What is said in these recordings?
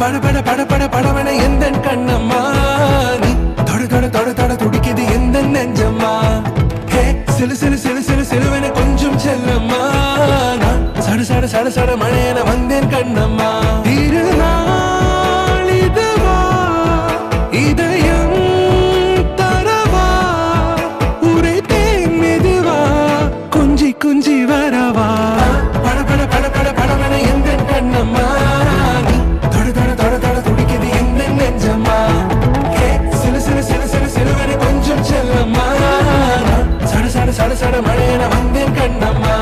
பட பட பட பட படவன எந்த கண்ணம்மா நீ தொட தொட தொட தொட துடிக்குது எந்த நெஞ்சம்மா ஹே சிலு சிலு சிலு சிலு சிலுவன கொஞ்சம் செல்லம்மா நான் சட சட சட சட மழையன வந்தேன் கண்ணம்மா திருநாள் இதுவா இதயம் தரவா உரைத்தேன் மெதுவா குஞ்சி குஞ்சி வரவா பட பட பட பட படவன எந்த கண்ணம்மா நீ தொட தொட தொட தொட துடிக்குது எந்த நெஞ்சம்மா ஹே சிலு சிலு சிலு சிலு சிலுவன கொஞ்சம் செல்லம்மா சட சட சட சட மழையன வந்தேன் கண்ணம்மா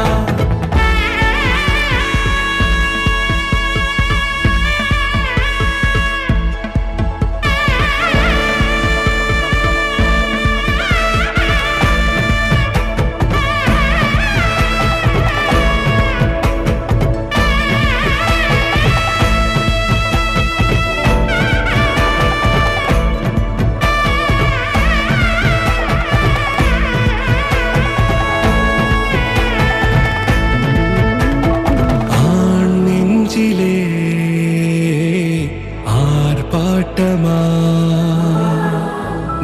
ஆர்ப்பாட்டமா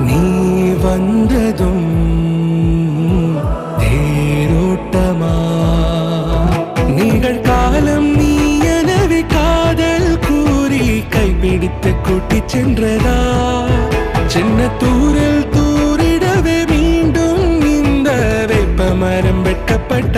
நீ வந்ததும் தேரோட்டமா நிகழ்காலம் நீ எனவே காதல் கூறி கைப்பிடித்து கூட்டிச் சென்றதா சின்ன தூரில் தூரிடவே மீண்டும் இந்த வேப்பமரம் வெட்கப்பட்ட